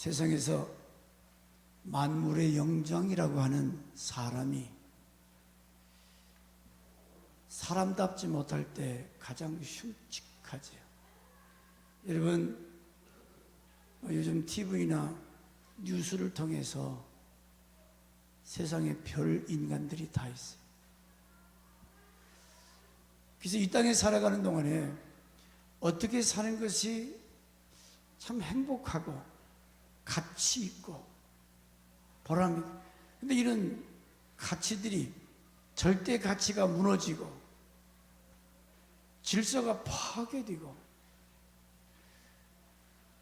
세상에서 만물의 영장이라고 하는 사람이 사람답지 못할 때 가장 흉측하지요. 여러분, 요즘 TV나 뉴스를 통해서 세상에 별 인간들이 다 있어요. 그래서 이 땅에 살아가는 동안에 어떻게 사는 것이 참 행복하고 가치 있고 보람이 있고, 근데 이런 가치들이 절대 가치가 무너지고 질서가 파괴되고,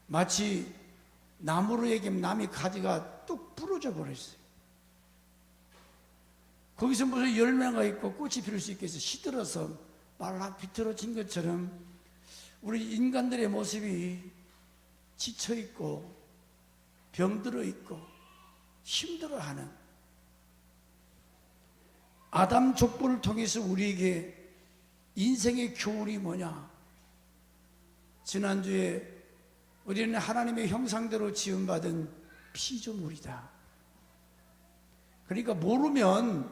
마치 나무로 얘기하면 나무 가지가 뚝 부러져 버렸어요. 거기서 무슨 열매가 있고 꽃이 피울 수 있겠어요? 시들어서 말라 비틀어진 것처럼 우리 인간들의 모습이 지쳐있고 병들어 있고 힘들어하는, 아담 족보를 통해서 우리에게 인생의 교훈이 뭐냐? 지난주에 우리는 하나님의 형상대로 지음받은 피조물이다. 그러니까 모르면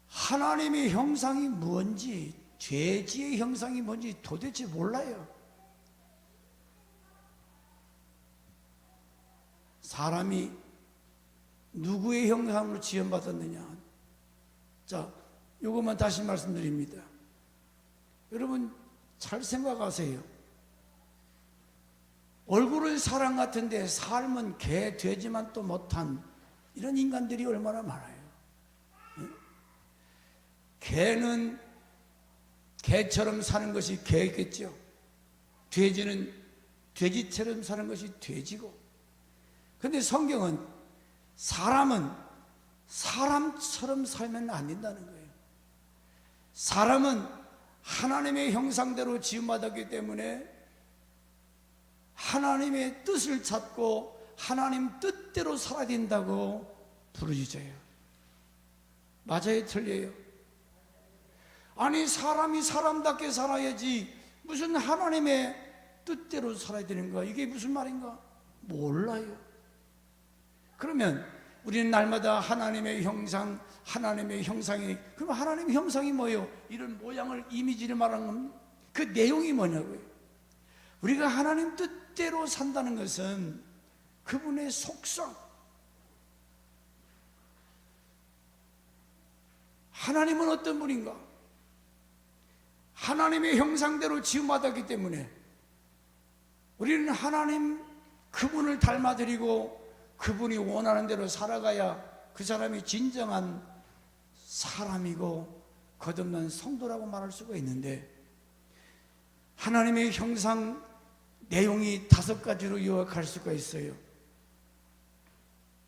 하나님의 형상이 뭔지, 죄지의 형상이 뭔지 도대체 몰라요. 사람이 누구의 형상으로 지음받았느냐? 자, 이것만 다시 말씀드립니다. 여러분 잘 생각하세요. 얼굴은 사람 같은데 삶은 개, 돼지만 또 못한 이런 인간들이 얼마나 많아요. 개는 개처럼 사는 것이 개겠죠. 돼지는 돼지처럼 사는 것이 돼지고. 그런데 성경은 사람은 사람처럼 살면 안 된다는 거예요. 사람은 하나님의 형상대로 지음받았기 때문에 하나님의 뜻을 찾고 하나님 뜻대로 살아야 된다고 부르짖어요. 맞아요, 틀려요? 아니, 사람이 사람답게 살아야지 무슨 하나님의 뜻대로 살아야 되는 거야? 이게 무슨 말인가? 몰라요. 그러면 우리는 날마다 하나님의 형상, 하나님의 형상이, 그럼 하나님의 형상이 뭐예요? 이런 모양을, 이미지를 말하는 겁니다. 그 내용이 뭐냐고요? 우리가 하나님 뜻대로 산다는 것은 그분의 속성, 하나님은 어떤 분인가? 하나님의 형상대로 지음받았기 때문에 우리는 하나님 그분을 닮아드리고 그분이 원하는 대로 살아가야 그 사람이 진정한 사람이고 거듭난 성도라고 말할 수가 있는데, 하나님의 형상 내용이 5가지로 요약할 수가 있어요.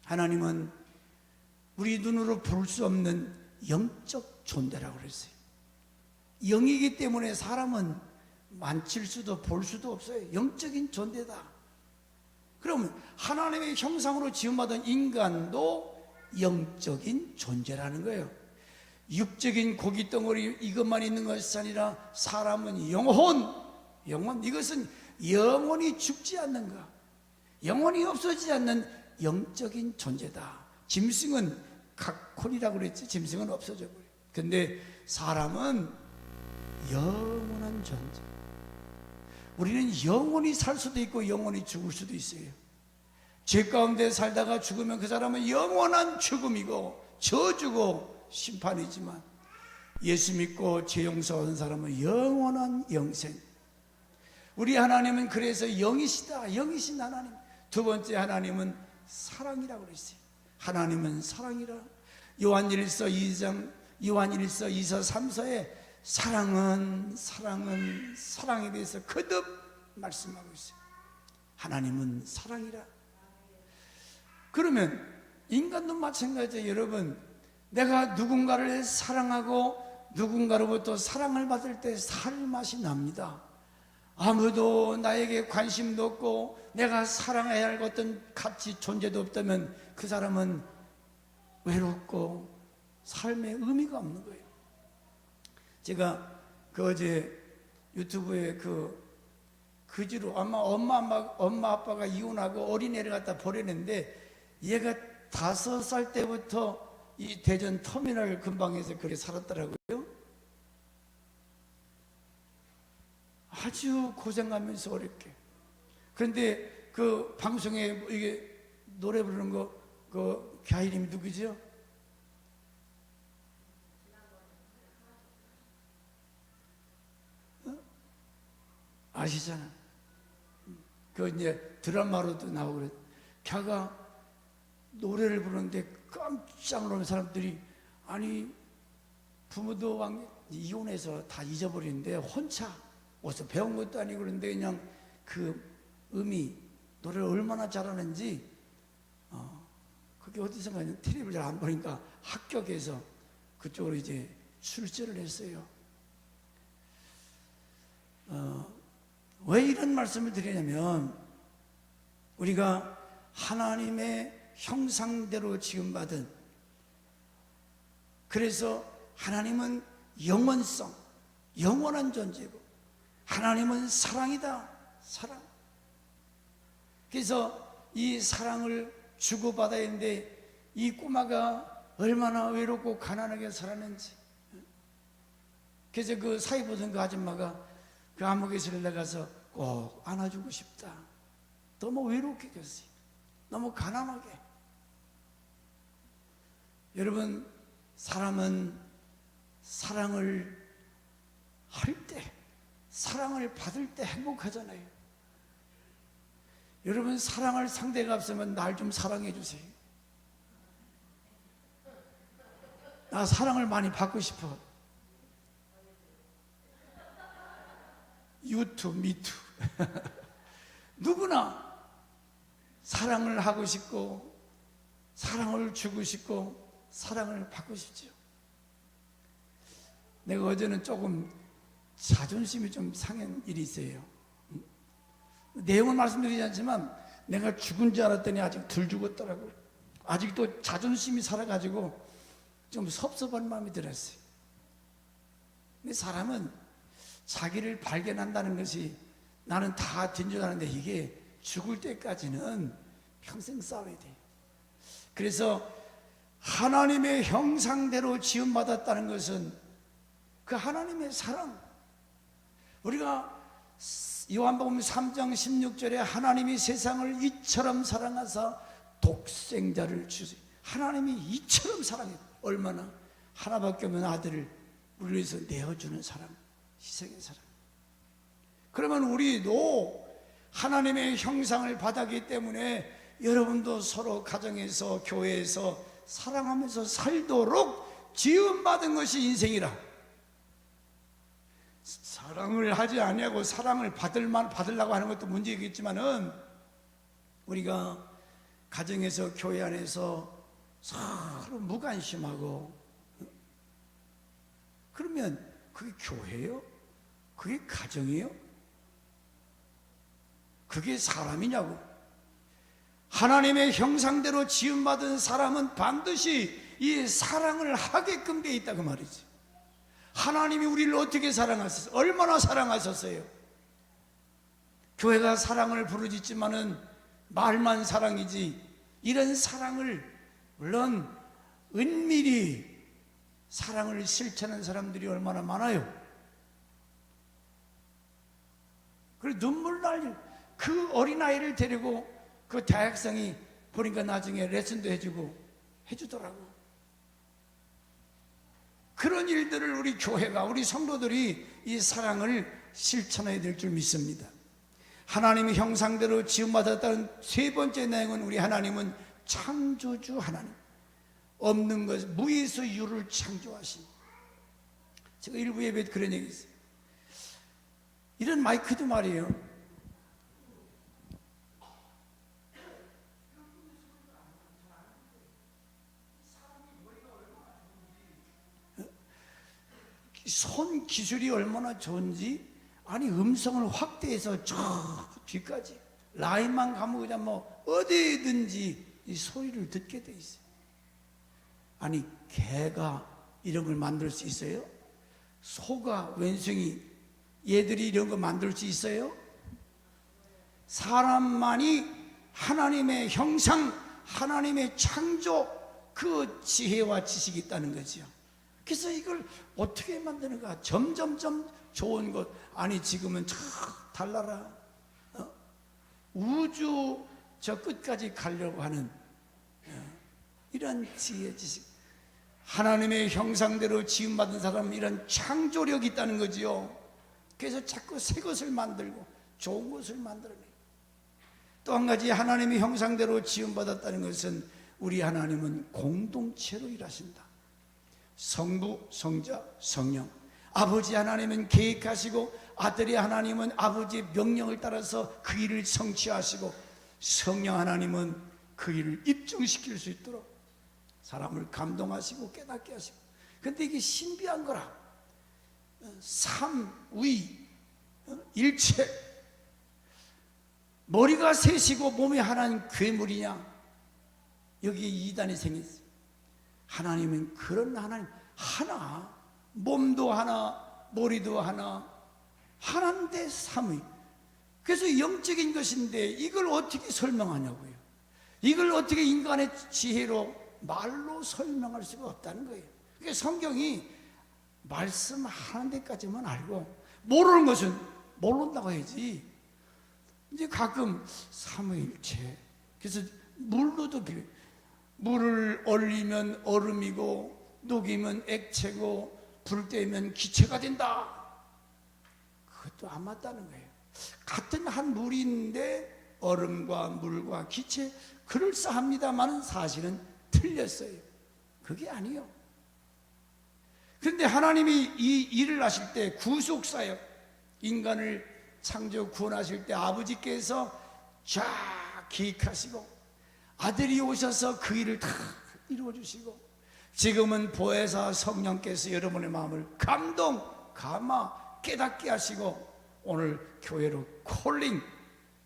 하나님은 우리 눈으로 볼 수 없는 영적 존재라고 그랬어요. 영이기 때문에 사람은 만질 수도 볼 수도 없어요. 영적인 존재다. 그러면 하나님의 형상으로 지음받은 인간도 영적인 존재라는 거예요. 육적인 고깃덩어리 이것만 있는 것이 아니라 사람은 영혼, 이것은 영원히 죽지 않는 것, 영원히 없어지지 않는 영적인 존재다. 짐승은 각혼이라고 그랬지, 짐승은 없어져 버려요. 근데 사람은 영원한 존재. 우리는 영원히 살 수도 있고 영원히 죽을 수도 있어요. 죄 가운데 살다가 죽으면 그 사람은 영원한 죽음이고 저주고 심판이지만, 예수 믿고 죄 용서하는 사람은 영원한 영생. 우리 하나님은 그래서 영이시다. 영이신 하나님. 두 번째, 하나님은 사랑이라고 그랬어요. 하나님은 사랑이라. 요한일서 2장, 요한일서 2서 3서에 사랑은 사랑에 대해서 거듭 말씀하고 있어요. 하나님은 사랑이라. 그러면 인간도 마찬가지예요. 여러분, 내가 누군가를 사랑하고 누군가로부터 사랑을 받을 때 살 맛이 납니다. 아무도 나에게 관심도 없고 내가 사랑해야 할 어떤 가치, 존재도 없다면 그 사람은 외롭고 삶에 의미가 없는 거예요. 제가 어제 유튜브에 그 그지로 아마 엄마 아빠가 이혼하고 어린애를 갖다 보내는데 얘가 5살 때부터 이 대전 터미널 근방에서 그렇게 살았더라고요. 아주 고생하면서 어렵게. 그런데 그 방송에 이게 노래 부르는 그 가이님이 누구죠? 아시잖아. 그 이제 드라마로도 나오고 그래. 걔가 노래를 부르는데 깜짝 놀란 사람들이, 아니 부모도 이혼해서 다 잊어버리는데 혼자 어디서 배운 것도 아니고 그런데 그냥 그 노래를 얼마나 잘하는지 그게 어디선가 텔레비를 잘 안 보니까 합격해서 그쪽으로 이제 출전을 했어요. 왜 이런 말씀을 드리냐면, 우리가 하나님의 형상대로 지음받은, 그래서 하나님은 영원성, 영원한 존재고 하나님은 사랑이다. 사랑. 그래서 이 사랑을 주고받아야 하는데 이 꼬마가 얼마나 외롭고 가난하게 살았는지. 그래서 그 사회 보던 그 아줌마가 그 암흑에서 나가서 꼭 안아주고 싶다. 너무 외롭게 겼어요. 너무 가난하게. 여러분, 사람은 사랑을 할 때, 사랑을 받을 때 행복하잖아요. 여러분, 사랑할 상대가 없으면 날 좀 사랑해 주세요. 나 사랑을 많이 받고 싶어. 유투, 미투. 누구나 사랑을 하고 싶고, 사랑을 주고 싶고, 사랑을 받고 싶죠. 내가 어제는 조금 자존심이 좀 상한 일이 있어요. 내용은 말씀드리지 않지만 내가 죽은 줄 알았더니 아직 덜 죽었더라고요. 아직도 자존심이 살아가지고 좀 섭섭한 마음이 들었어요. 근데 사람은 자기를 발견한다는 것이, 나는 다 된 줄 아는데 이게 죽을 때까지는 평생 싸워야 돼. 그래서 하나님의 형상대로 지음받았다는 것은 그 하나님의 사랑. 우리가 요한복음 3장 16절에 하나님이 세상을 이처럼 사랑하사 독생자를 주세요. 하나님이 이처럼 사랑해요. 얼마나? 하나밖에 없는 아들을 우리 위해서 내어주는 사랑, 희생의 사랑. 그러면 우리도 하나님의 형상을 받았기 때문에 여러분도 서로 가정에서, 교회에서 사랑하면서 살도록 지음받은 것이 인생이라. 사랑을 하지 아니하고 사랑을 받으려고 하는 것도 문제겠지만은, 우리가 가정에서, 교회 안에서 서로 무관심하고, 그러면 그게 교회예요? 그게 가정이에요? 그게 사람이냐고. 하나님의 형상대로 지음받은 사람은 반드시 이 사랑을 하게끔 되어 있다 그 말이지. 하나님이 우리를 어떻게 사랑하셨어요? 얼마나 사랑하셨어요? 교회가 사랑을 부르짖지만은 말만 사랑이지, 이런 사랑을, 물론 은밀히 사랑을 실천하는 사람들이 얼마나 많아요. 그리고 눈물 날 그 어린아이를 데리고 그 대학생이 보니까 나중에 레슨도 해주고 해주더라고. 그런 일들을 우리 교회가, 우리 성도들이 이 사랑을 실천해야 될 줄 믿습니다. 하나님의 형상대로 지음받았다는 세 번째 내용은, 우리 하나님은 창조주 하나님, 없는 것, 무에서 유를 창조하신. 제가 일부 예배에 그런 얘기 있어요. 이런 마이크도 말이에요, 손 기술이 얼마나 좋은지, 아니 음성을 확대해서 저 뒤까지 라인만 가면 그냥 뭐 어디든지 이 소리를 듣게 돼 있어요. 아니 개가 이런 걸 만들 수 있어요? 소가, 왼숭이 얘들이 이런 거 만들 수 있어요? 사람만이 하나님의 형상, 하나님의 창조, 그 지혜와 지식이 있다는 거죠. 그래서 이걸 어떻게 만드는가? 점점점 좋은 것. 아니 지금은 저 달나라 우주 저 끝까지 가려고 하는 이런 지혜, 지식. 하나님의 형상대로 지음받은 사람은 이런 창조력이 있다는 거지요. 그래서 자꾸 새 것을 만들고 좋은 것을 만들어내요. 또 한 가지, 하나님의 형상대로 지음받았다는 것은 우리 하나님은 공동체로 일하신다. 성부, 성자, 성령. 아버지 하나님은 계획하시고 아들이 하나님은 아버지의 명령을 따라서 그 일을 성취하시고 성령 하나님은 그 일을 입증시킬 수 있도록 사람을 감동하시고 깨닫게 하시고. 근데 이게 신비한 거라. 삼위 일체. 머리가 셋이고 몸이 하나인 괴물이냐? 여기에 이단이 생겼어요. 하나님은 그런 하나님 하나, 몸도 하나, 머리도 하나, 하나인데 삼위. 그래서 영적인 것인데 이걸 어떻게 설명하냐고요. 이걸 어떻게 인간의 지혜로 말로 설명할 수가 없다는 거예요. 그러니까 성경이 말씀하는 데까지만 알고 모르는 것은 모른다고 해야지. 이제 가끔 삼위일체. 그래서 물로도 비례. 물을 얼리면 얼음이고 녹이면 액체고 불 떼면 기체가 된다. 그것도 안 맞다는 거예요. 같은 한 물인데 얼음과 물과 기체 그럴싸합니다만 사실은 틀렸어요. 그게 아니요. 그런데 하나님이 이 일을 하실 때 구속사역, 인간을 창조 구원하실 때 아버지께서 쫙 기획하시고 아들이 오셔서 그 일을 다 이루어주시고 지금은 보혜사 성령께서 여러분의 마음을 감동, 감화, 깨닫게 하시고 오늘 교회로 콜링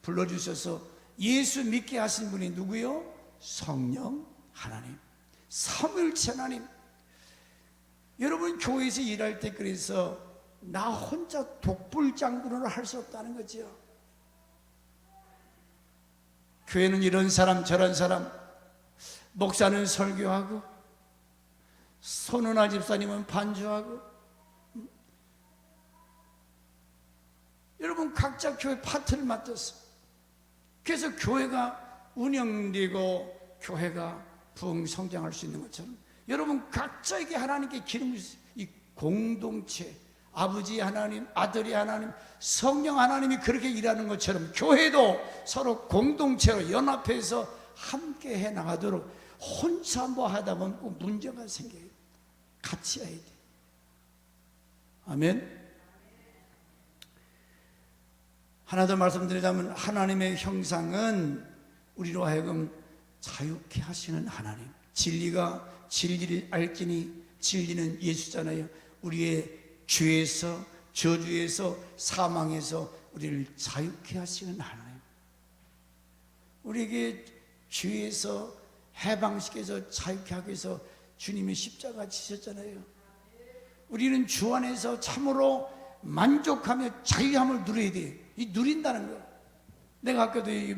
불러주셔서 예수 믿게 하신 분이 누구요? 성령 하나님, 삼위일체 하나님. 여러분 교회에서 일할 때 그래서 나 혼자 독불장군으로 할 수 없다는 거죠. 교회는 이런 사람 저런 사람, 목사는 설교하고 손은아 집사님은 반주하고, 여러분 각자 교회 파트를 맡았어. 그래서 교회가 운영되고 교회가 부흥 성장할 수 있는 것처럼 여러분 각자에게 하나님께 기름을 주세요. 이 공동체, 아버지 하나님, 아들이 하나님, 성령 하나님이 그렇게 일하는 것처럼 교회도 서로 공동체로 연합해서 함께 해 나가도록, 혼자 뭐 하다 보면 꼭 문제가 생겨요. 같이 해야 돼. 아멘. 하나 더 말씀드리자면 하나님의 형상은 우리로 하여금 자유케 하시는 하나님. 진리를 알지니 진리는 예수잖아요. 우리의 죄에서, 저주에서, 사망에서 우리를 자유케 하시는 하나님. 우리에게 죄에서 해방시켜서 자유케 하기 위해서 주님이 십자가 지셨잖아요. 우리는 주 안에서 참으로 만족하며 자유함을 누려야 돼요. 이 누린다는 거. 내가 아까도 이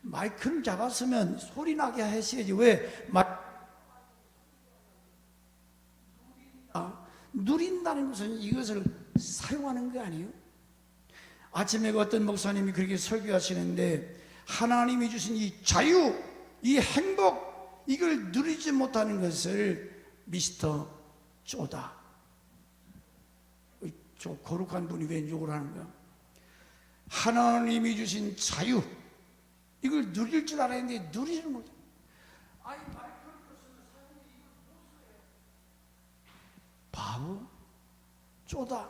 마이크를 잡았으면 소리 나게 하셔야지. 왜? 누린다는 것은 이것을 사용하는 게 아니에요. 아침에 어떤 목사님이 그렇게 설교하시는데 하나님이 주신 이 자유, 이 행복, 이걸 누리지 못하는 것을 미스터 쪼다, 저 거룩한 분이 왜 욕을 하는 거야? 하나님이 주신 자유, 이걸 누릴 줄 알아야 하는데 누리지를 못해. 바보, 쪼다.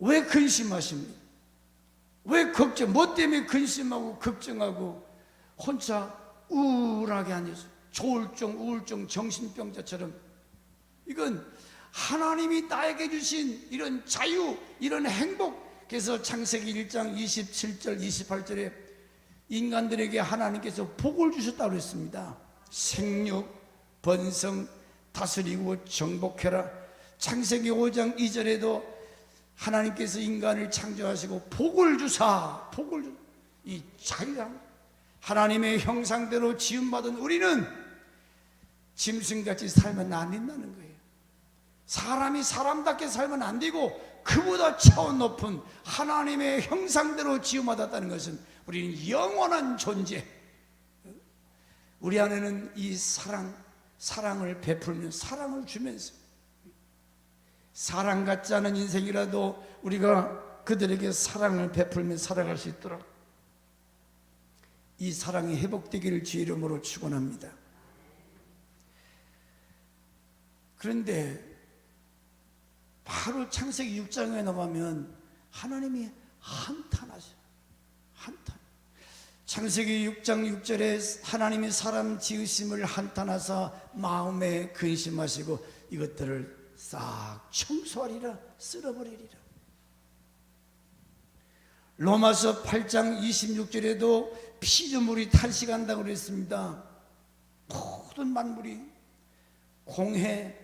왜 근심하십니까? 왜 걱정? 뭐 때문에 근심하고 걱정하고 혼자 우울하게 앉아서 조울증, 우울증, 정신병자처럼. 이건 하나님이 나에게 주신 이런 자유, 이런 행복. 그래서 창세기 1장 27절 28절에 인간들에게 하나님께서 복을 주셨다고 했습니다. 생육, 번성, 다스리고 정복해라. 창세기 5장 2절에도 하나님께서 인간을 창조하시고 복을 주사, 이 자기가 하나님의 형상대로 지음받은 우리는 짐승같이 살면 안 된다는 거예요. 사람이 사람답게 살면 안 되고 그보다 차원 높은 하나님의 형상대로 지음받았다는 것은 우리는 영원한 존재. 우리 안에는 이 사랑을 베풀면, 사랑을 주면서 사랑 같지 않은 인생이라도 우리가 그들에게 사랑을 베풀며 살아갈 수 있도록 이 사랑이 회복되기를 주의 이름으로 축원합니다. 그런데 바로 창세기 6장에 넘어가면 하나님이 한탄하셔요. 한탄. 창세기 6장 6절에 하나님이 사람 지으심을 한탄하사 마음에 근심하시고 이것들을 싹 청소하리라, 쓸어버리리라. 로마서 8장 26절에도 피조물이 탈식한다고 그랬습니다. 모든 만물이 공해,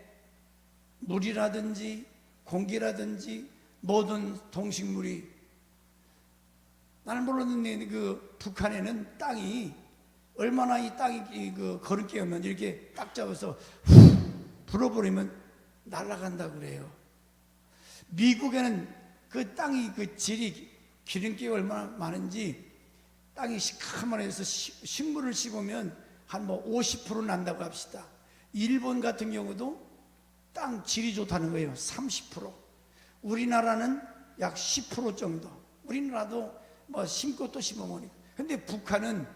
물이라든지 공기라든지 모든 동식물이, 나는 몰랐는데 그 북한에는 땅이 얼마나 이 땅이 그 거름기 오면 이렇게 딱 잡아서 훅 불어버리면 날아간다고 그래요. 미국에는 그 땅이 그 질이 기름기가 얼마나 많은지 땅이 시커먼해서 식물을 심으면 한 뭐 50% 난다고 합시다. 일본 같은 경우도 땅 질이 좋다는 거예요. 30%. 우리나라는 약 10% 정도. 우리나라도 뭐 심고 또 심어보니까. 근데 북한은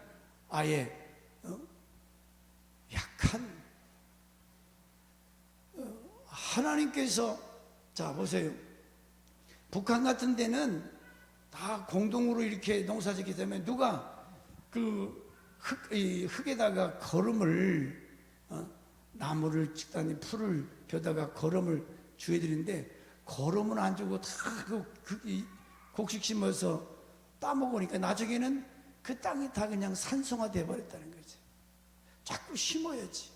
아예 약한, 하나님께서, 자 보세요. 북한 같은 데는 다 공동으로 이렇게 농사짓기 때문에 누가 그 흙에다가 거름을, 나무를 찍다니 풀을 벼다가 거름을 줘야 되는데 거름은 안 주고 다 곡식 심어서 따먹으니까 나중에는 그 땅이 다 그냥 산성화 돼버렸다는 거지. 자꾸 심어야지.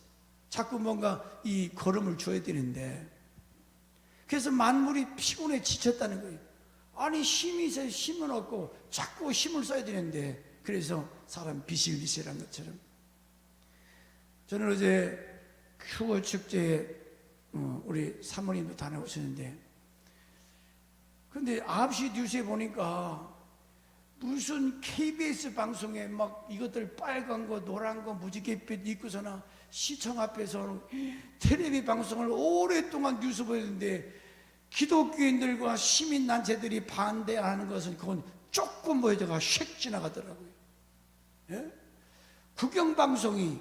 자꾸 뭔가 이 거름을 줘야 되는데, 그래서 만물이 피곤해 지쳤다는 거예요. 아니 힘이 있어야 힘은 없고 자꾸 힘을 써야 되는데, 그래서 사람 비실비실한 것처럼. 저는 어제 휴거 축제에 우리 사모님도 다녀오셨는데, 근데 9시 뉴스에 보니까 무슨 KBS 방송에 막 이것들 빨간 거 노란 거 무지갯빛 입고서나 시청 앞에서 텔레비 방송을 오랫동안 뉴스 보였는데, 기독교인들과 시민단체들이 반대하는 것은 그건 조금 보여져가 휙 지나가더라고요. 예? 국영방송이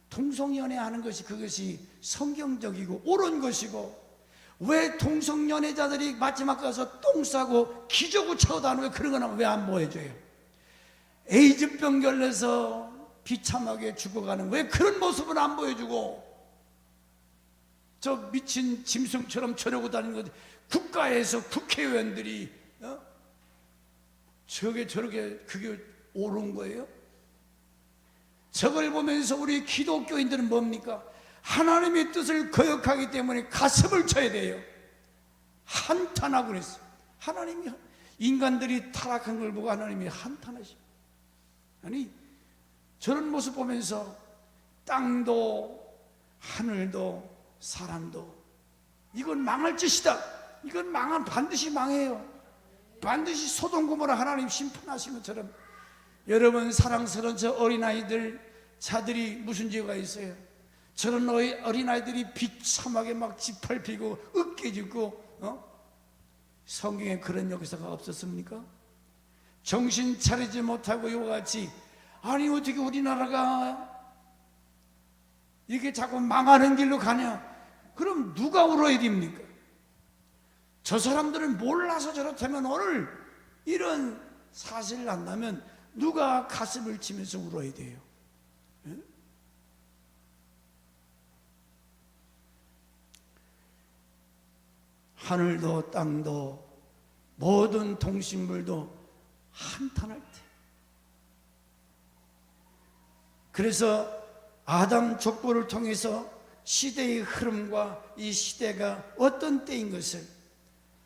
동성연애 하는 것이 그것이 성경적이고 옳은 것이고, 왜 동성연애자들이 마지막 가서 똥 싸고 기저귀 차고도 안 하고 그런 거는 왜 안 보여줘요? 에이즈병 걸려서 비참하게 죽어가는 왜 그런 모습을 안 보여주고, 저 미친 짐승처럼 저러고 다니는 것, 국가에서 국회의원들이 저렇게 그게 옳은 거예요? 저걸 보면서 우리 기독교인들은 뭡니까? 하나님의 뜻을 거역하기 때문에 가슴을 쳐야 돼요. 한탄하고 그랬어요. 하나님이, 인간들이 타락한 걸 보고 하나님이 한탄하시고, 아니 저런 모습 보면서 땅도 하늘도 사람도 이건 망할 짓이다, 이건 반드시 망해요. 반드시 소돔 고모라 하나님 심판하신 것처럼. 여러분 사랑스러운 저 어린아이들, 자들이 무슨 죄가 있어요? 저런 어린아이들이 비참하게 막 짓밟히고 으깨지고, 성경에 그런 역사가 없었습니까? 정신 차리지 못하고 이와 같이, 아니 어떻게 우리나라가 이렇게 자꾸 망하는 길로 가냐? 그럼 누가 울어야 됩니까? 저 사람들은 몰라서 저렇다면 오늘 이런 사실을 안다면 누가 가슴을 치면서 울어야 돼요? 예? 하늘도 땅도 모든 동식물도 한탄할 때, 그래서 아담 족보를 통해서 시대의 흐름과 이 시대가 어떤 때인 것을,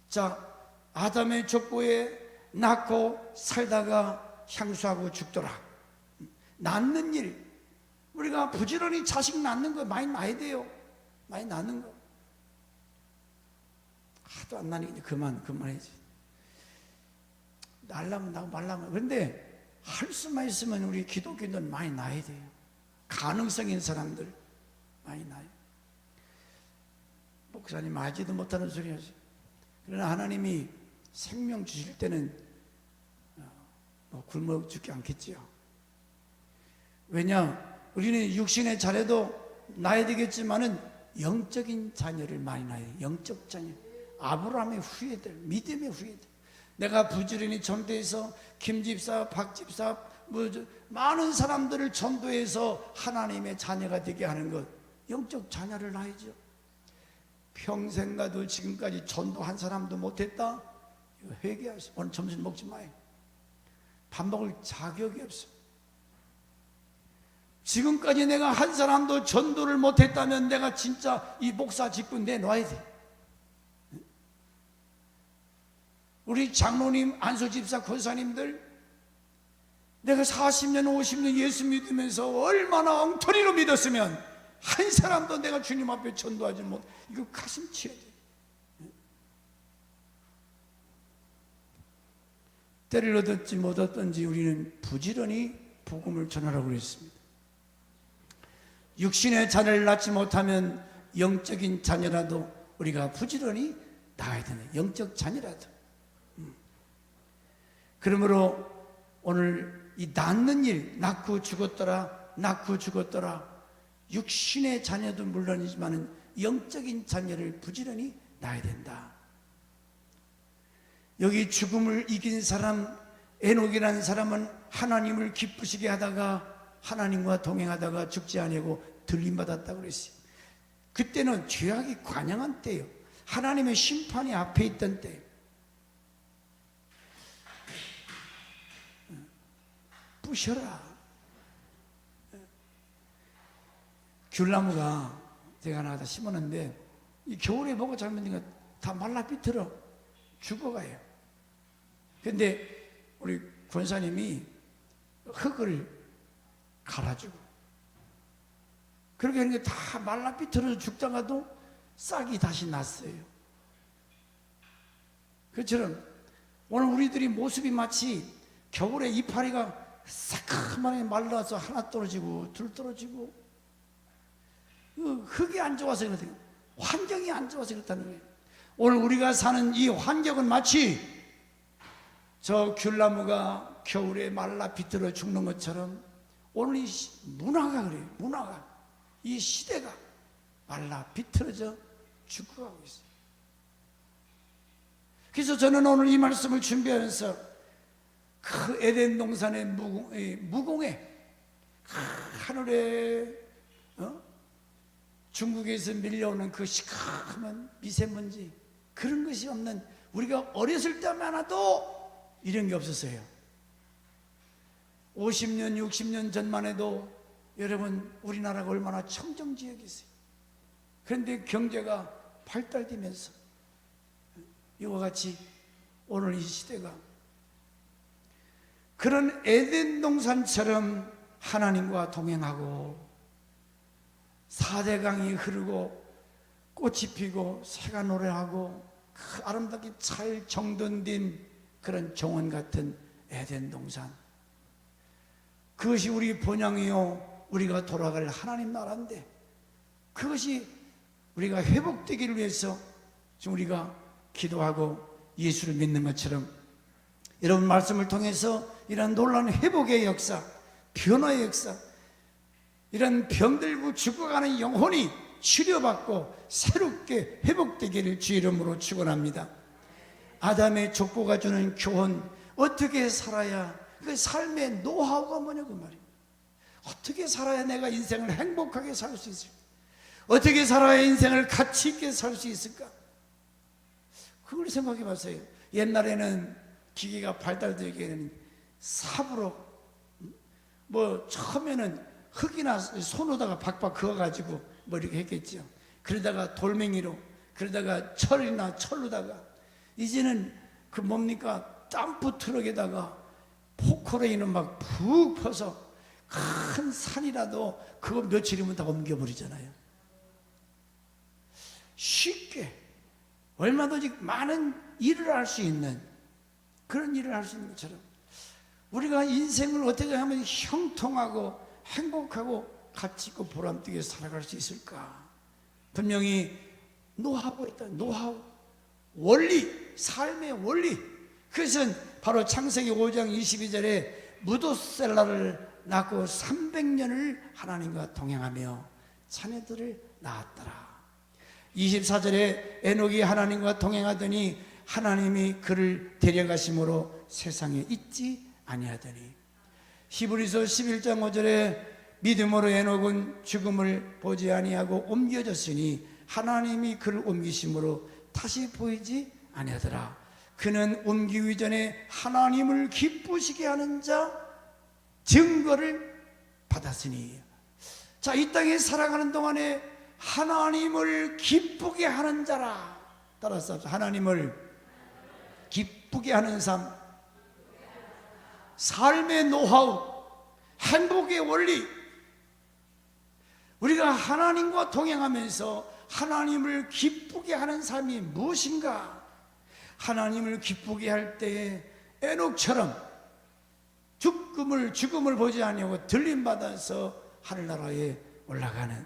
자, 아담의 족보에 낳고 살다가 향수하고 죽더라. 낳는 일, 우리가 부지런히 자식 낳는 거 많이 낳아야 돼요. 많이 낳는 거. 하도 안 나니까 그만해야지. 낳으려면 나고 말라면. 그런데 할 수만 있으면 우리 기독교인들은 많이 낳아야 돼요. 가능성 있는 사람들 많이 낳아요. 목사님 하지도 못하는 소리 하지. 그러나 하나님이 생명 주실 때는 굶어 죽지 않겠지요. 왜냐? 우리는 육신의 자녀도 낳아야 되겠지만은 영적인 자녀를 많이 낳아요. 영적 자녀. 아브라함의 후예들, 믿음의 후예들. 내가 부지런히 전도해서 김집사, 박집사, 많은 사람들을 전도해서 하나님의 자녀가 되게 하는 것, 영적 자녀를 낳아야죠. 평생 가도 지금까지 전도한 사람도 못했다? 회개하세요. 오늘 점심 먹지 마요. 밥 먹을 자격이 없어. 지금까지 내가 한 사람도 전도를 못했다면 내가 진짜 이 목사 직분 내놔야 돼. 우리 장로님, 안수집사, 권사님들, 내가 40년, 50년 예수 믿으면서 얼마나 엉터리로 믿었으면 한 사람도 내가 주님 앞에 전도하지 못, 이거 가슴 치어야 돼. 때를 얻었지 못 얻었든지 우리는 부지런히 복음을 전하라고 그랬습니다. 육신의 자녀를 낳지 못하면 영적인 자녀라도 우리가 부지런히 낳아야 되는, 영적 자녀라도. 그러므로 오늘 이 낳는 일, 낳고 죽었더라, 낳고 죽었더라, 육신의 자녀도 물론이지만 영적인 자녀를 부지런히 낳아야 된다. 여기 죽음을 이긴 사람, 에녹이라는 사람은 하나님을 기쁘시게 하다가 하나님과 동행하다가 죽지 아니하고 들림받았다고 그랬어요. 그때는 죄악이 관영한 때예요. 하나님의 심판이 앞에 있던 때예요. 부셔라. 귤나무가 제가 하나 다 심었는데 이 겨울에 뭐가 잘못된 거 다 말라 비틀어 죽어가요. 근데 우리 권사님이 흙을 갈아주고 그렇게 하는 게 다 말라 비틀어져 죽다가도 싹이 다시 났어요. 그처럼 오늘 우리들이 모습이 마치 겨울에 이파리가 새카만하게 말라서 하나 떨어지고 둘 떨어지고 흙이 안 좋아서 그렇다는 거예요. 환경이 안 좋아서 그렇다는 거예요. 오늘 우리가 사는 이 환경은 마치 저 귤나무가 겨울에 말라 비틀어 죽는 것처럼 오늘 이 문화가 그래요. 문화가, 이 시대가 말라 비틀어져 죽어가고 있어요. 그래서 저는 오늘 이 말씀을 준비하면서 그 에덴 동산의 무공해 하늘에 중국에서 밀려오는 그 시커먼 미세먼지, 그런 것이 없는, 우리가 어렸을 때만 해도 이런 게 없었어요. 50년, 60년 전만 해도 여러분 우리나라가 얼마나 청정지역이었어요. 그런데 경제가 발달되면서 이와 같이 오늘 이 시대가 그런 에덴 동산처럼 하나님과 동행하고 사대강이 흐르고 꽃이 피고 새가 노래하고 그 아름답게 잘 정돈된 그런 정원 같은 에덴 동산, 그것이 우리 본향이요 우리가 돌아갈 하나님 나라인데, 그것이 우리가 회복되기를 위해서 지금 우리가 기도하고 예수를 믿는 것처럼 여러분 말씀을 통해서 이런 놀라운 회복의 역사, 변화의 역사, 이런 병들고 죽어가는 영혼이 치료받고 새롭게 회복되기를 주 이름으로 축원합니다. 아담의 족보가 주는 교훈, 어떻게 살아야, 그 삶의 노하우가 뭐냐고 말입니다. 어떻게 살아야 내가 인생을 행복하게 살 수 있을까? 어떻게 살아야 인생을 가치 있게 살 수 있을까? 그걸 생각해 봤어요. 옛날에는 기계가 발달되기에는 삽으로, 처음에는 흙이나 손으로다가 박박 그어가지고 뭐 이렇게 했겠죠. 그러다가 돌멩이로, 그러다가 철이나 철로다가, 이제는 그 뭡니까, 덤프 트럭에다가 포크레인은 막 푹 퍼서 큰 산이라도 그거 며칠이면 다 옮겨버리잖아요. 쉽게 얼마든지 많은 일을 할 수 있는, 그런 일을 할 수 있는 것처럼 우리가 인생을 어떻게 하면 형통하고 행복하고 가치 있고 보람되게 살아갈 수 있을까? 분명히 노하우가 있다. 노하우, 원리, 삶의 원리. 그것은 바로 창세기 5장 22절에 무도셀라를 낳고 300년을 하나님과 동행하며 자녀들을 낳았더라. 24절에 에녹이 하나님과 동행하더니 하나님이 그를 데려가심으로 세상에 있지 아니하더니. 히브리서 11장 5절에 믿음으로 에녹은 죽음을 보지 아니하고 옮겨졌으니 하나님이 그를 옮기심으로 다시 보이지 아니하더라. 그는 옮기기 전에 하나님을 기쁘시게 하는 자 증거를 받았으니. 자, 이 땅에 살아가는 동안에 하나님을 기쁘게 하는 자라. 따라서 하나님을 기쁘게 하는 삶, 삶의 노하우, 행복의 원리. 우리가 하나님과 동행하면서 하나님을 기쁘게 하는 삶이 무엇인가? 하나님을 기쁘게 할 때에 에녹처럼 죽음을 보지 아니하고 들림받아서 하늘나라에 올라가는,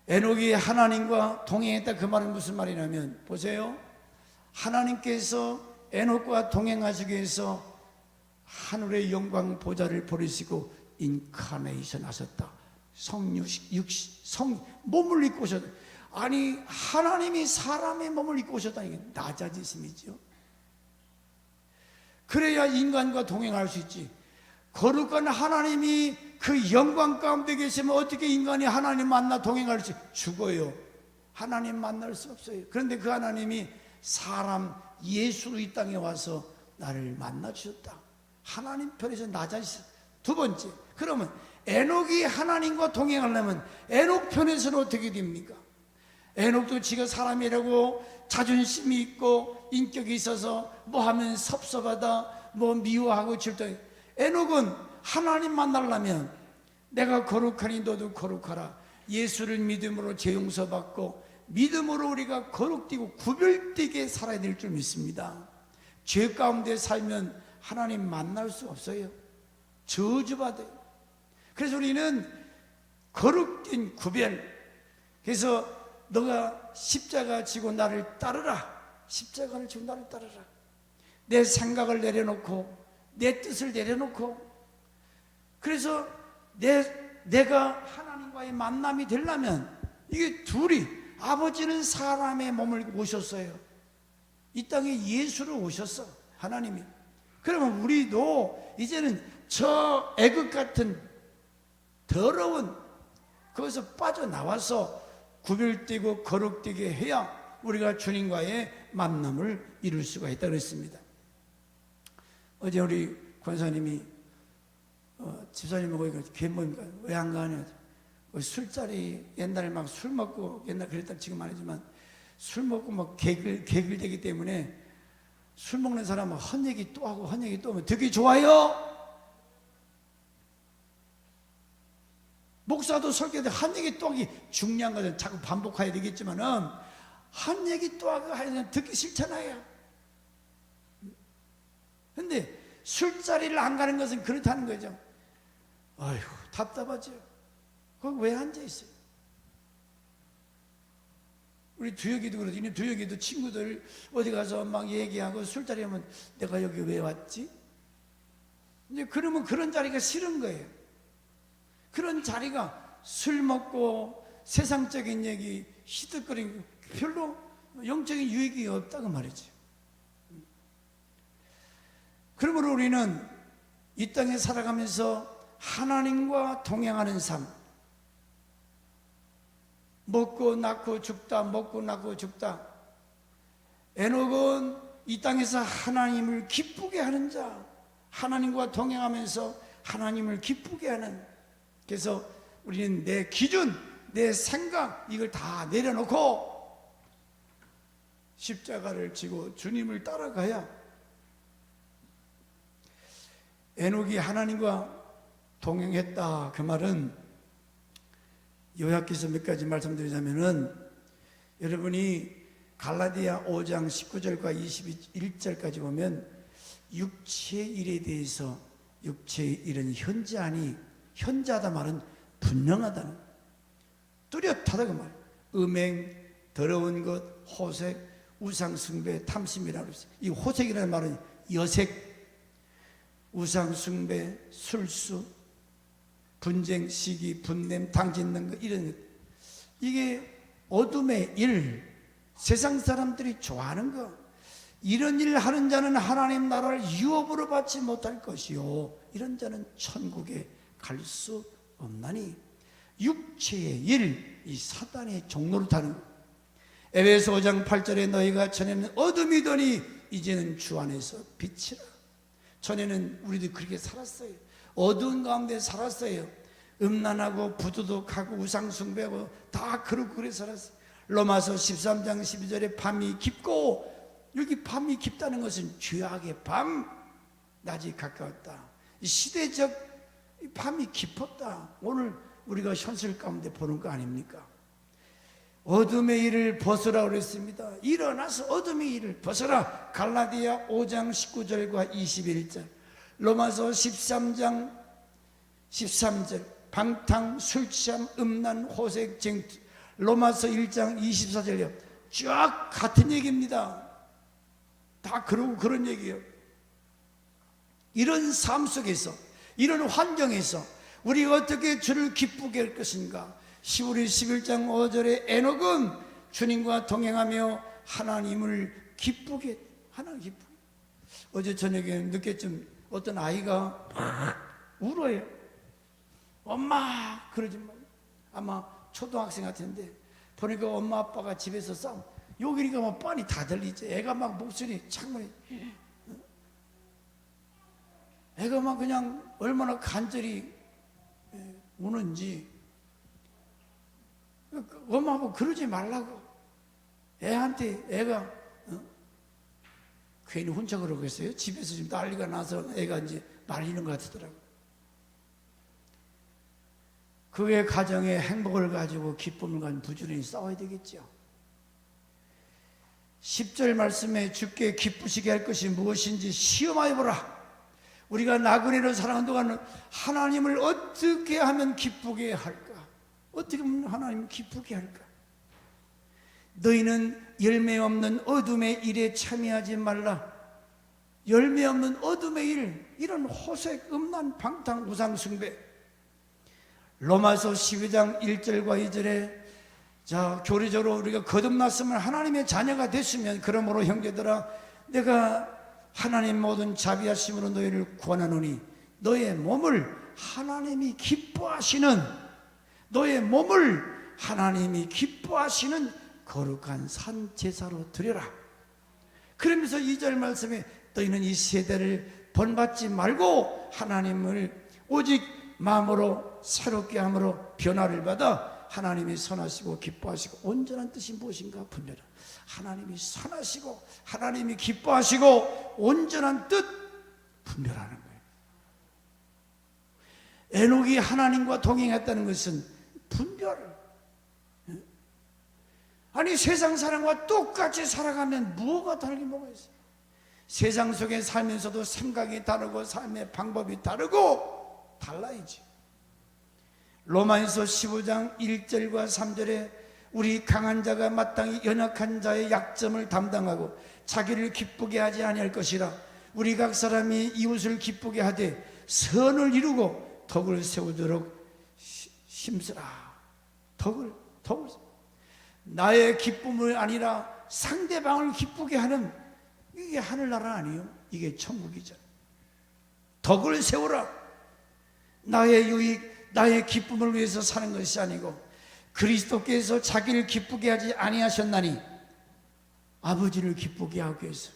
에녹이 하나님과 동행했다, 그 말은 무슨 말이냐면, 보세요, 하나님께서 에녹과 동행하시기 위해서 하늘의 영광 보좌를 버리시고 인카네이션 하셨다. 몸을 입고 오셨다. 아니, 하나님이 사람의 몸을 입고 오셨다는 게 낮아지심이죠. 그래야 인간과 동행할 수 있지. 거룩한 하나님이 그 영광 가운데 계시면 어떻게 인간이 하나님 만나 동행할 수 있어요? 죽어요. 하나님 만날 수 없어요. 그런데 그 하나님이 사람 예수로 이 땅에 와서 나를 만나 주셨다. 하나님 편에서 낮아지셨다. 두 번째, 그러면 에녹이 하나님과 동행하려면 에녹 편에서는 어떻게 됩니까? 에녹도 지가 사람이라고 자존심이 있고 인격이 있어서 뭐 하면 섭섭하다, 뭐 미워하고 질투. 에녹은 하나님 만나려면 내가 거룩하니 너도 거룩하라. 예수를 믿음으로 죄 용서받고 믿음으로 우리가 거룩되고 구별되게 살아야 될 줄 믿습니다. 죄 가운데 살면 하나님 만날 수 없어요. 저주받아요. 그래서 우리는 거룩된 구별. 그래서 너가 십자가 지고 나를 따르라. 십자가를 지고 나를 따르라. 내 생각을 내려놓고 내 뜻을 내려놓고, 그래서 내가 하나님과의 만남이 되려면 이게 둘이, 아버지는 사람의 몸을 오셨어요. 이 땅에 예수를 오셨어, 하나님이. 그러면 우리도 이제는 저 애국 같은 더러운 거기서 빠져나와서 구별되고 거룩되게 해야 우리가 주님과의 만남을 이룰 수가 있다 그랬습니다. 어제 우리 권사님이 집사님하고 개모입니까? 왜 안 가냐? 술자리, 옛날에 막 술 먹고, 옛날 그랬다 지금 아니지만 술 먹고 막 개글되기 때문에 술 먹는 사람은 헛얘기 또 하고 헛얘기 또 하면 되게 좋아요. 목사도 설교할 때 한 얘기 또 하기 중요한 것은 자꾸 반복해야 되겠지만은 한 얘기 또 하고 하면 듣기 싫잖아요. 근데 술자리를 안 가는 것은 그렇다는 거죠. 아휴, 답답하죠. 거기 왜 앉아있어요? 우리 두혁이도 그러지. 두혁이도 친구들 어디 가서 막 얘기하고 술자리 하면 내가 여기 왜 왔지? 이제 그러면 그런 자리가 싫은 거예요. 그런 자리가 술 먹고 세상적인 얘기 시득거리고 별로 영적인 유익이 없다고 말이죠. 그러므로 우리는 이 땅에 살아가면서 하나님과 동행하는 삶, 먹고 낳고 죽다, 먹고 낳고 죽다. 에녹은 이 땅에서 하나님을 기쁘게 하는 자, 하나님과 동행하면서 하나님을 기쁘게 하는, 그래서 우리는 내 기준, 내 생각 이걸 다 내려놓고 십자가를 지고 주님을 따라가야. 에녹이 하나님과 동행했다, 그 말은 요약해서 몇 가지 말씀드리자면은, 여러분이 갈라디아 5장 19절과 21절까지 보면 육체의 일에 대해서, 육체의 일은 현저하니, 현저하다 말은 분명하다는, 뚜렷하다 그 말. 음행, 더러운 것, 호색, 우상숭배, 탐심이라고 했어요. 이 호색이라는 말은 여색, 우상숭배, 술수, 분쟁, 시기, 분냄, 당짓는 것, 이런 것. 이게 어둠의 일, 세상 사람들이 좋아하는 것. 이런 일 하는 자는 하나님 나라를 유업으로 받지 못할 것이요, 이런 자는 천국에 갈 수 없나니. 육체의 일, 이 사단의 종로를 타는 것. 에베소 5장 8절에 너희가 전에는 어둠이더니 이제는 주 안에서 빛이라. 전에는 우리도 그렇게 살았어요. 어두운 가운데 살았어요. 음란하고 부도덕하고 우상숭배하고 다 그러고 그래 살았어요. 로마서 13장 12절에 밤이 깊고, 여기 밤이 깊다는 것은 죄악의 밤, 낮이 가까웠다. 시대적 밤이 깊었다. 오늘 우리가 현실 가운데 보는 거 아닙니까? 어둠의 일을 벗으라 그랬습니다. 일어나서 어둠의 일을 벗어라. 갈라디아 5장 19절과 21절, 로마서 13장 13절, 방탕, 술 취함, 음란, 호색, 쟁투, 로마서 1장 24절이요. 쫙 같은 얘기입니다. 다 그러고 그런 얘기예요. 이런 삶 속에서, 이런 환경에서 우리가 어떻게 주를 기쁘게 할 것인가? 시브리 11장 5절에 에녹은 주님과 동행하며 하나님을 기쁘게, 하나님 기쁘게. 어제 저녁에 늦게쯤 어떤 아이가 울어요. 엄마, 그러지 마. 아마 초등학생 같은데, 보니까 엄마 아빠가 집에서 싸움. 여기니까 막 뻔히 다 들리지. 애가 막 목소리 창문에, 애가 막 그냥 얼마나 간절히 우는지. 엄마하고 그러지 말라고. 애한테, 애가 괜히 혼자 그러고 있어요. 집에서 지금 난리가 나서 애가 이제 말리는 것 같더라고요. 그의 가정의 행복을 가지고 기쁨을 가지고 부지런히 싸워야 되겠죠. 10절 말씀에 주께 기쁘시게 할 것이 무엇인지 시험하여 보라. 우리가 나그네로 살아가는 동안 하나님을 어떻게 하면 기쁘게 할까? 어떻게 하면 하나님을 기쁘게 할까? 너희는 열매 없는 어둠의 일에 참여하지 말라. 열매 없는 어둠의 일, 이런 호색, 음란, 방탕, 우상숭배. 로마서 12장 1절과 2절에 자, 교리적으로 우리가 거듭났으면 하나님의 자녀가 됐으면, 그러므로 형제들아 내가 하나님 모든 자비하심으로 너희를 구원하노니 너의 몸을 하나님이 기뻐하시는, 너의 몸을 하나님이 기뻐하시는 거룩한 산 제사로 드려라. 그러면서 2절 말씀에 너희는 이 세대를 본받지 말고 하나님을 오직 마음으로 새롭게 함으로 변화를 받아 하나님이 선하시고 기뻐하시고 온전한 뜻이 무엇인가 분별하라. 하나님이 선하시고 하나님이 기뻐하시고 온전한 뜻 분별하는 거예요. 에녹이 하나님과 동행했다는 것은 분별. 아니 세상 사람과 똑같이 살아가면 뭐가 다르게 뭐가 있어요? 세상 속에 살면서도 생각이 다르고 삶의 방법이 다르고 달라야지. 로마에서 15장 1절과 3절에 우리 강한 자가 마땅히 연약한 자의 약점을 담당하고 자기를 기쁘게 하지 아니할 것이라. 우리 각 사람이 이웃을 기쁘게 하되 선을 이루고 덕을 세우도록 힘쓰라. 덕을 나의 기쁨을 아니라 상대방을 기쁘게 하는, 이게 하늘나라 아니에요? 이게 천국이죠. 덕을 세우라. 나의 유익, 나의 기쁨을 위해서 사는 것이 아니고 그리스도께서 자기를 기쁘게 하지 아니하셨나니 아버지를 기쁘게 하기 위해서.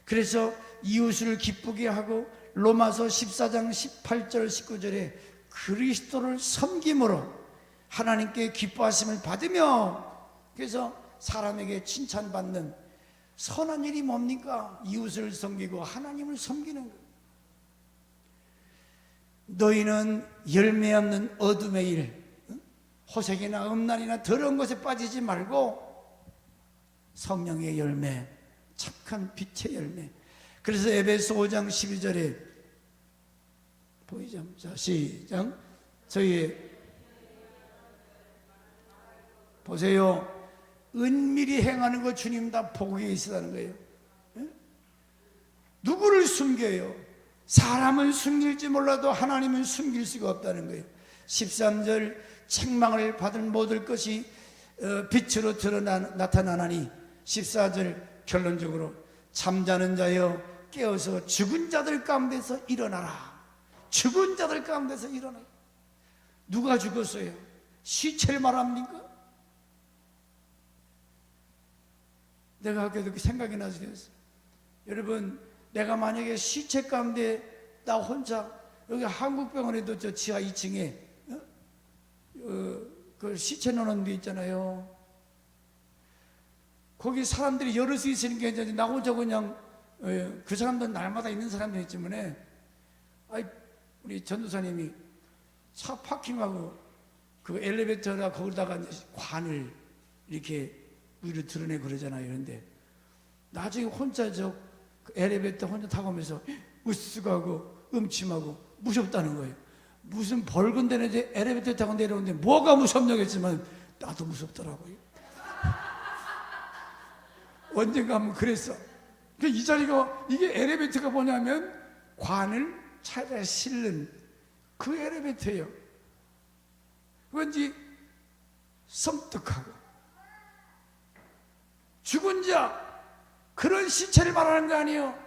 그래서 이웃을 기쁘게 하고 로마서 14장 18절 19절에 그리스도를 섬김으로 하나님께 기뻐하심을 받으며, 그래서 사람에게 칭찬받는 선한 일이 뭡니까? 이웃을 섬기고 하나님을 섬기는 것. 너희는 열매 없는 어둠의 일, 호색이나 음란이나 더러운 것에 빠지지 말고 성령의 열매, 착한 빛의 열매. 그래서 에베소 5장 12절에 보이죠? 자, 시작. 저희 보세요. 은밀히 행하는 거 주님 다 보고 계시다는 거예요. 누구를 숨겨요? 사람은 숨길지 몰라도 하나님은 숨길 수가 없다는 거예요. 13절 책망을 받은 모든 것이 빛으로 나타나나니, 14절 결론적으로 잠자는 자여 깨어서 죽은 자들 가운데서 일어나라. 죽은 자들 가운데서 일어나라. 누가 죽었어요? 시체를 말합니까? 내가 그렇게 생각이 나서 그랬어요. 여러분, 내가 만약에 시체 가운데 나 혼자, 여기 한국병원에도 저 지하 2층에 그 시체 놓는 데 있잖아요. 거기 사람들이 여럿이 있으니까 이제 나 혼자 그냥, 그 사람들은 날마다 있는 사람들이 있지만, 우리 전도사님이 차 파킹하고 그 엘리베이터나 거기다가 관을 이렇게 위로 드러내고 그러잖아요. 그런데 나중에 혼자 그 엘리베이터 혼자 타고 오면서 으쓱하고 음침하고 무섭다는 거예요. 무슨 벌건대는 이제 엘리베이터 타고 내려오는데 뭐가 무섭냐겠지만 나도 무섭더라고요. 언젠가 한번 그랬어. 이 자리가, 이게 엘리베이터가 뭐냐면 관을 차에다 실는 그 엘리베이터예요. 왠지 섬뜩하고 죽은 자, 그런 시체를 말하는 거 아니에요.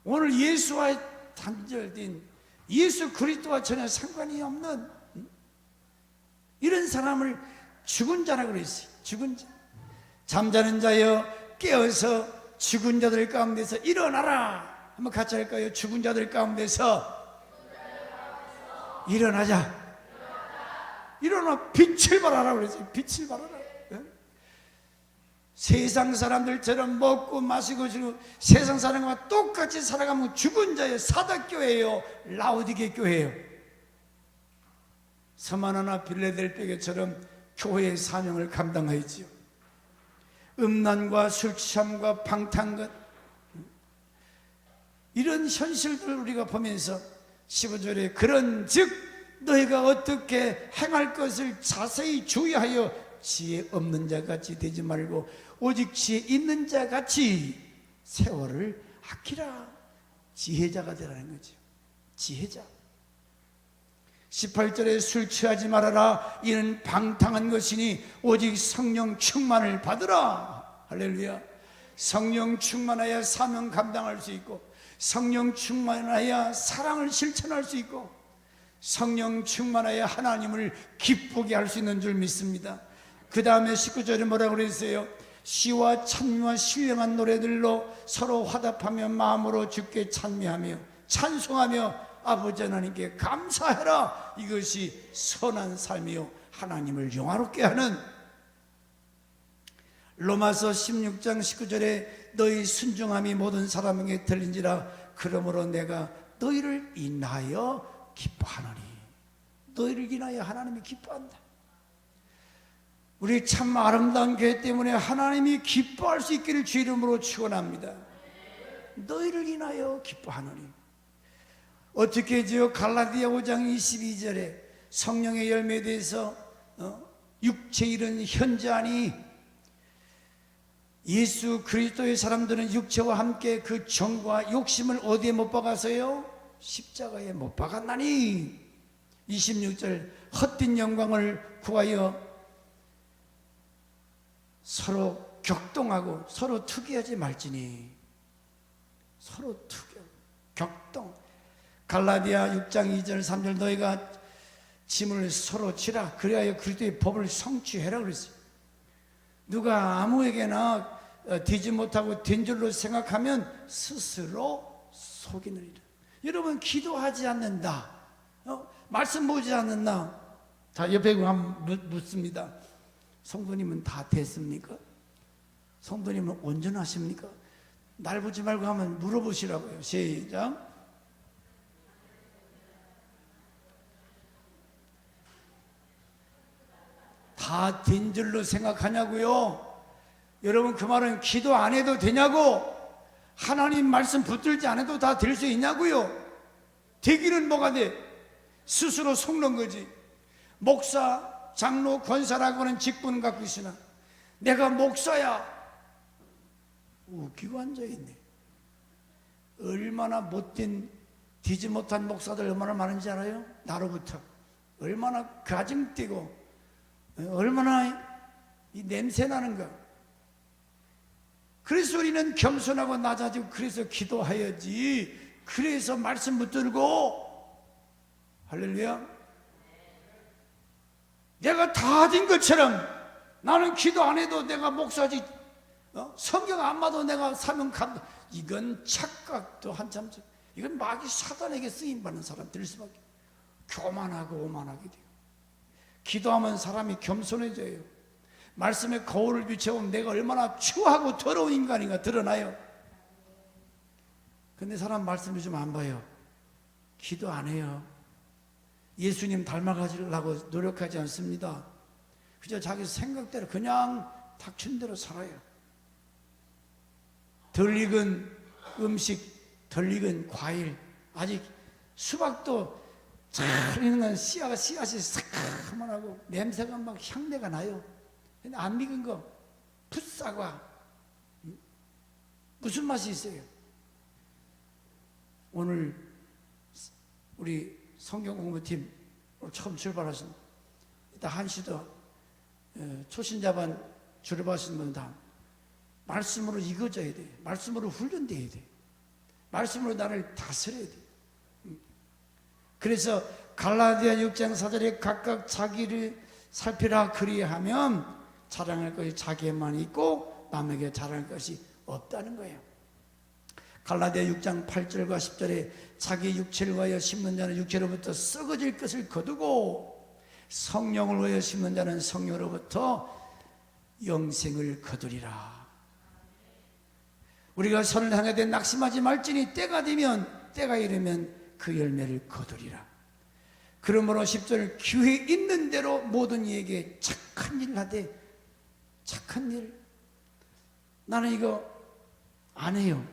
오늘 예수와 단절된, 예수 그리스도와 전혀 상관이 없는 이런 사람을 죽은 자라고 그랬어요. 죽은 자. 잠자는 자여 깨어서 죽은 자들 가운데서 일어나라. 한번 같이 할까요? 죽은 자들 가운데서 일어나자. 일어나 빛을 발하라 그랬어요. 빛을 발하라. 세상 사람들처럼 먹고 마시고 지고 세상 사람과 똑같이 살아가면 죽은 자의 사닥교회예요. 라오디게 교회예요. 서마나나 빌레델베교처럼 교회의 사명을 감당하였지요. 음란과 술 취함과 방탕것, 이런 현실들을 우리가 보면서 15절에 그런즉 너희가 어떻게 행할 것을 자세히 주의하여 지혜 없는 자같이 되지 말고 오직 지혜 있는 자같이 세월을 아끼라. 지혜자가 되라는 거죠. 지혜자. 18절에 술 취하지 말아라. 이는 방탕한 것이니 오직 성령 충만을 받으라. 할렐루야. 성령 충만해야 사명 감당할 수 있고, 성령 충만해야 사랑을 실천할 수 있고, 성령 충만해야 하나님을 기쁘게 할 수 있는 줄 믿습니다. 그 다음에 19절에 뭐라고 그랬어요? 시와 찬미와 신령한 노래들로 서로 화답하며 마음으로 주께 찬미하며 찬송하며 아버지 하나님께 감사해라. 이것이 선한 삶이요 하나님을 영화롭게 하는. 로마서 16장 19절에 너희 순종함이 모든 사람에게 들린지라. 그러므로 내가 너희를 인하여 기뻐하노니. 너희를 인하여 하나님이 기뻐한다. 우리 참 아름다운 교회 때문에 하나님이 기뻐할 수 있기를 주 이름으로 축원합니다. 너희를 인하여 기뻐하노니. 어떻게 해지요? 갈라디아 5장 22절에 성령의 열매에 대해서 육체 일은 현저하니, 예수 그리스도의 사람들은 육체와 함께 그 정과 욕심을 어디에 못 박아서요? 십자가에 못 박았나니. 26절 헛된 영광을 구하여 서로 격동하고 서로 투기하지 말지니. 서로 격동. 갈라디아 6장 2절 3절 너희가 짐을 서로 지라. 그리하여 그리스도의 법을 성취해라 그랬어요. 누가 아무에게나 되지 못하고 된 줄로 생각하면 스스로 속이느니라. 여러분, 기도하지 않는다, 말씀 보지 않았나? 자, 옆에 한번 묻습니다. 성도님은 다 됐습니까? 성도님은 온전하십니까? 날 보지 말고 하면 물어보시라고요. 시작. 다 된 줄로 생각하냐고요? 여러분, 그 말은 기도 안 해도 되냐고? 하나님 말씀 붙들지 않아도 다 될 수 있냐고요? 되기는 뭐가 돼? 스스로 속는 거지. 목사, 장로, 권사라고 하는 직분은 갖고 있으나 내가 목사야, 웃기고 앉아있네. 얼마나 못된, 되지 못한 목사들 얼마나 많은지 알아요? 나로부터 얼마나 가증되고 얼마나 이 냄새 나는가. 그래서 우리는 겸손하고 낮아지고, 그래서 기도해야지. 그래서 말씀 붙들고, 할렐루야. 내가 다 된 것처럼 나는 기도 안 해도 내가 목사지, 성경 안 봐도 내가 사명 감독, 이건 착각도 한참, 이건 마귀 사단에게 쓰임받는 사람 될 수밖에. 교만하고 오만하게 돼요. 기도하면 사람이 겸손해져요. 말씀에 거울을 비춰보면 내가 얼마나 추하고 더러운 인간인가 드러나요. 근데 사람 말씀을 좀 안 봐요. 기도 안 해요. 예수님 닮아가려고 노력하지 않습니다. 그저 자기 생각대로 그냥 닥친 대로 살아요. 덜 익은 음식, 덜 익은 과일, 아직 수박도 잘 익는 건 씨앗이 새카만하고 냄새가 막 향내가 나요. 근데 안 익은 거, 풋사과, 무슨 맛이 있어요? 오늘 우리 성경 공부팀 처음 출발하신, 이따 한시도 초신자반 졸업하신 분은 다 말씀으로 익어져야 돼. 말씀으로 훈련돼야 돼. 말씀으로 나를 다스려야 돼. 그래서 갈라디아 6장 4절에 각각 자기를 살피라 그리하면 자랑할 것이 자기에만 있고 남에게 자랑할 것이 없다는 거예요. 갈라디아 6장 8절과 10절에 자기 육체를 위하여 심는 자는 육체로부터 썩어질 것을 거두고 성령을 위하여 심는 자는 성령으로부터 영생을 거두리라. 우리가 선을 향하되 낙심하지 말지니 때가 이르면 그 열매를 거두리라. 그러므로 10절, 기회 있는 대로 모든 이에게 착한 일을 하되, 착한 일, 나는 이거 안 해요.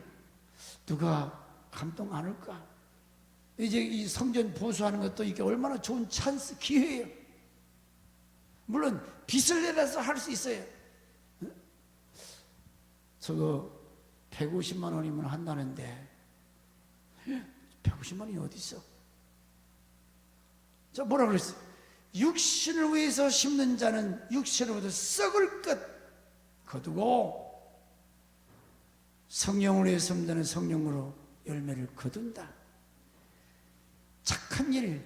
누가 감동 안 할까? 이제 이 성전 보수하는 것도 이게 얼마나 좋은 찬스, 기회예요. 물론 빚을 내려서 할 수 있어요. 저거 150만 원이면 한다는데 150만 원이 어디 있어? 저 뭐라 그랬어요? 육신을 위해서 심는 자는 육신으로부터 썩을 것 거두고 성령을 위해서 심는 자는 성령으로 열매를 거둔다. 착한 일,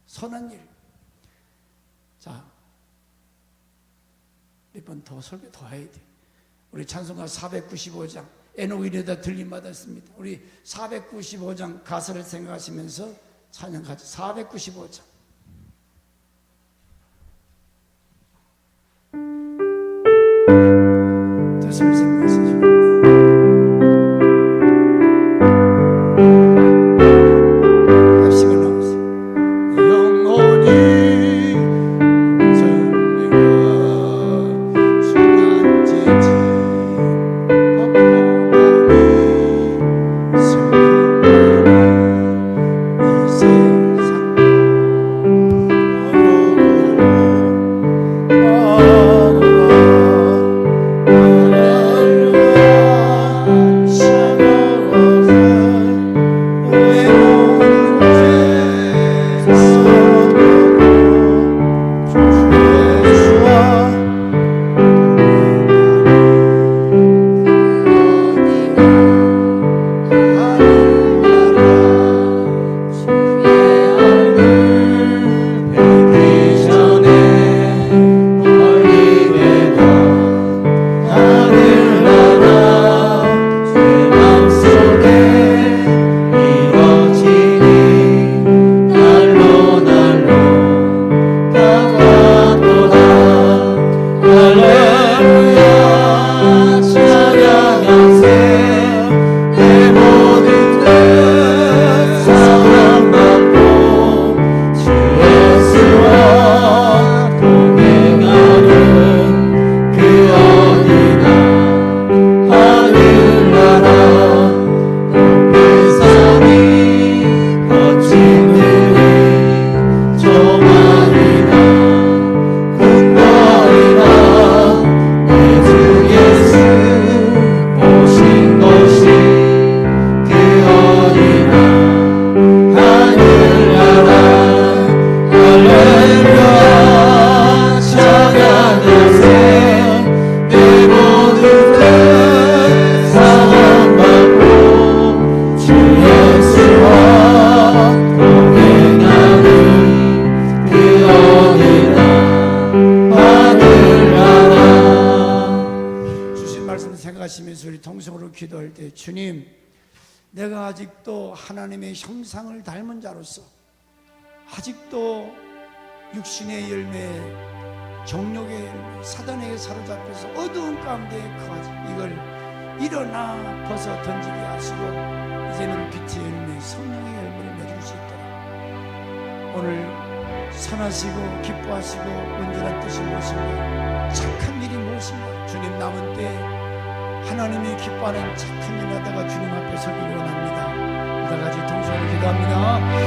선한 일. 자, 몇 번 더 설교 더 해야 돼. 우리 찬송가 495장 NO일에다 들림받았습니다. 우리 495장 가사를 생각하시면서 찬양 가죠. 495장. 뜻을 생각하시죠. 통성으로 기도할 때 주님, 내가 아직도 하나님의 형상을 닮은 자로서 아직도 육신의 열매, 정욕의 열매, 사단에게 사로잡혀서 어두운 가운데 거하지, 이걸 일어나 벗어 던지게 하시고 이제는 빛의 열매, 성령의 열매를 맺을 수 있도록 오늘 선하시고 기뻐하시고 온전한 뜻이 무엇인가, 착한 일이 무엇인가, 주님 남은 때 하나님이 기뻐하는 착한 일 하다가 주님 앞에 서기를 원합니다. 다 같이 동성으로 기도합니다.